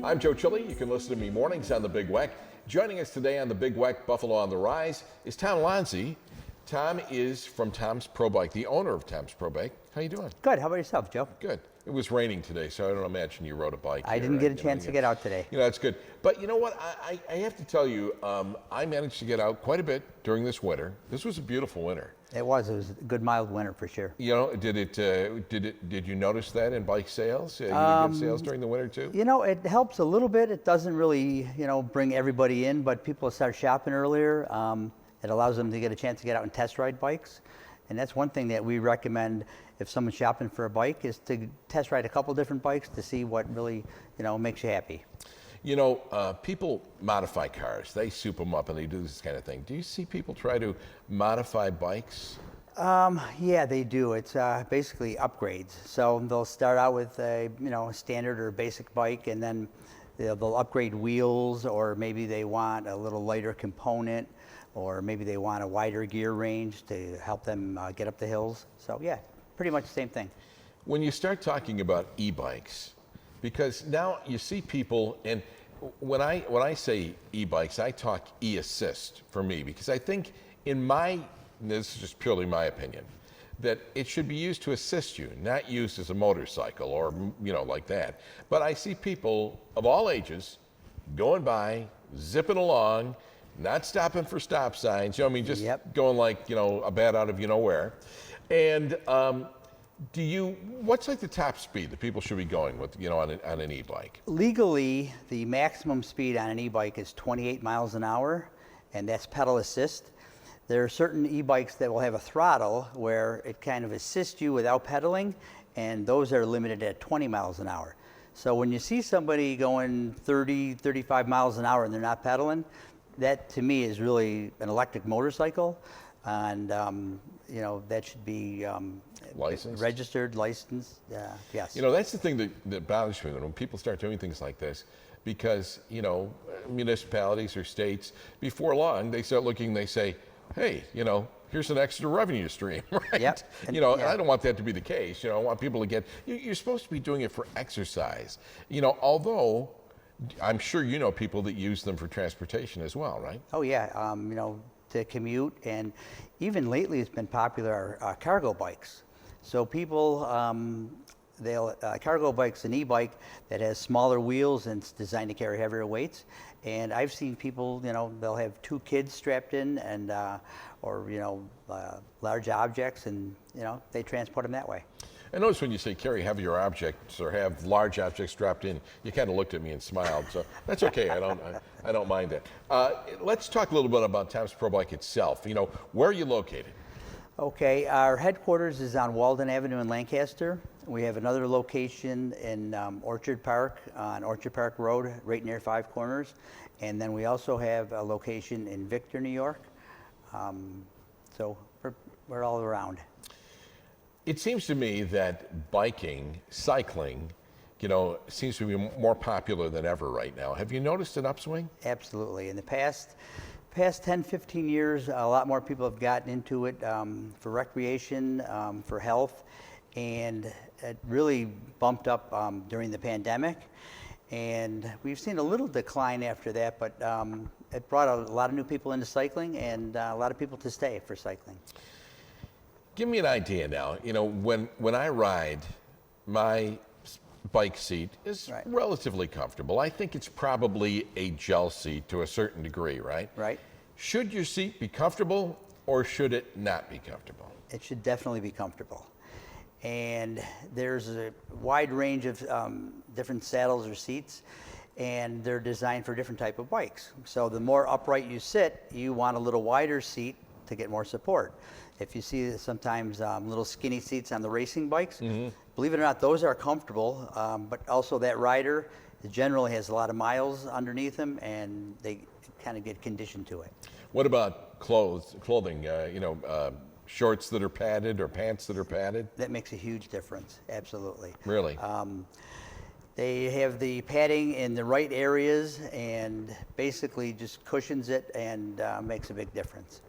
I'm Joe Chili. You can listen to me mornings on the Big Weck. Joining us today on the Big Weck Buffalo on the Rise is Tom Lonzi. Tom is from Tom's Pro Bike, the owner of Tom's Pro Bike. How you doing? Good. How about yourself, Joe? Good. It was raining today, so I don't imagine you rode a bike. I didn't get a chance to get out today. You know, that's good. But you know what? I have to tell you, I managed to get out quite a bit during this winter. This was a beautiful winter. It was a good mild winter for sure. You know, did you notice that in bike sales? You get sales during the winter too? You know, it helps a little bit. It doesn't really, bring everybody in, but people start shopping earlier. It allows them to get a chance to get out and test ride bikes. And that's one thing that we recommend if someone's shopping for a bike is to test ride a couple different bikes to see what really, makes you happy. You know, people modify cars. They soup them up and they do this kind of thing. Do you see people try to modify bikes? Yeah, they do. It's basically upgrades. So they'll start out with a, standard or basic bike, and then they'll upgrade wheels, or maybe they want a little lighter component, or maybe they want a wider gear range to help them get up the hills. So yeah, pretty much the same thing. When you start talking about e-bikes, because now you see people, and when I say e-bikes, I talk e-assist for me, because I think this is just purely my opinion, that it should be used to assist you, not used as a motorcycle or, like that. But I see people of all ages going by, zipping along, not stopping for stop signs, just going like, a bat out of where. And what's like the top speed that people should be going with, on an e-bike? Legally, the maximum speed on an e-bike is 28 miles an hour, and that's pedal assist. There are certain e-bikes that will have a throttle where it kind of assists you without pedaling, and those are limited at 20 miles an hour. So when you see somebody going 30, 35 miles an hour and they're not pedaling, that to me is really an electric motorcycle, and that should be licensed, registered, licensed. Yes. That's the thing that bothers me when people start doing things like this, because municipalities or states, before long they start looking. They say, hey, here's an extra revenue stream, right? Yep. I don't want that to be the case. I want people to get. You're supposed to be doing it for exercise. Although I'm sure people that use them for transportation as well, right? Oh yeah, to commute, and even lately it's been popular cargo bikes. So people, cargo bike's an e-bike that has smaller wheels and it's designed to carry heavier weights. And I've seen people, they'll have 2 kids strapped in, and or large objects, and they transport them that way. I notice when you say carry heavier objects or have large objects strapped in, you kind of looked at me and smiled. So that's okay. I don't mind that. Let's talk a little bit about Tom's Pro Bike itself. Where are you located? Okay, our headquarters is on Walden Avenue in Lancaster. We have another location in Orchard Park, on Orchard Park Road, right near Five Corners. And then we also have a location in Victor, New York. So we're all around. It seems to me that cycling, seems to be more popular than ever right now. Have you noticed an upswing? Absolutely. In the past 10, 15 years, a lot more people have gotten into it for recreation, for health, and it really bumped up during the pandemic. And we've seen a little decline after that, but it brought a lot of new people into cycling, and a lot of people to stay for cycling. Give me an idea now. When I ride, my bike seat is relatively comfortable. I think it's probably a gel seat to a certain degree, right? Right. Should your seat be comfortable, or should it not be comfortable? It should definitely be comfortable. And there's a wide range of different saddles or seats, and they're designed for different type of bikes. So the more upright you sit, you want a little wider seat to get more support. If you see sometimes little skinny seats on the racing bikes, believe it or not, those are comfortable, but also that rider generally has a lot of miles underneath them, and they kind of get conditioned to it. What about clothing? Shorts that are padded or pants that are padded? That makes a huge difference, absolutely. Really? They have the padding in the right areas and basically just cushions it and makes a big difference.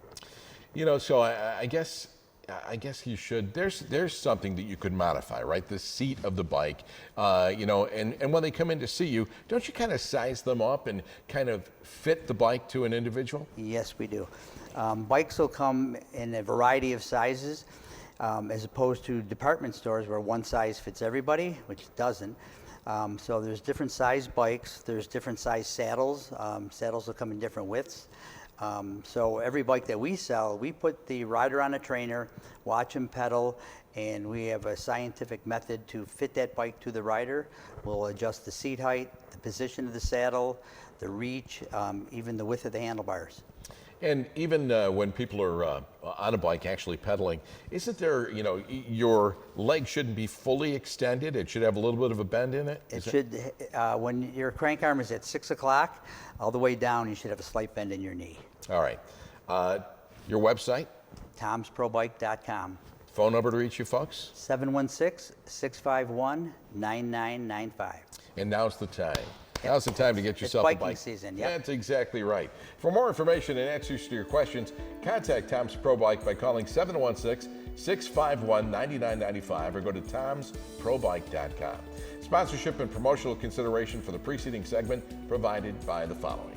So I guess I guess you should. There's something that you could modify, right? The seat of the bike, you know, and when they come in to see you, don't you kind of size them up and kind of fit the bike to an individual? Yes, we do. Bikes will come in a variety of sizes, as opposed to department stores where one size fits everybody, which it doesn't. So there's different size bikes, there's different size saddles. Saddles will come in different widths. So every bike that we sell, we put the rider on a trainer, watch him pedal, and we have a scientific method to fit that bike to the rider. We'll adjust the seat height, the position of the saddle, the reach, even the width of the handlebars. And even when people are on a bike actually pedaling, isn't there, you know, your leg shouldn't be fully extended? It should have a little bit of a bend in it? It should, when your crank arm is at 6 o'clock, all the way down, you should have a slight bend in your knee. All right. Your website? Tom'sProBike.com. Phone number to reach you folks? 716-651-9995. And now's the time. Now's the time to get yourself it's a bike. biking season, yeah. That's exactly right. For more information and answers to your questions, contact Tom's Pro Bike by calling 716-651-9995 or go to tomsprobike.com. Sponsorship and promotional consideration for the preceding segment provided by the following.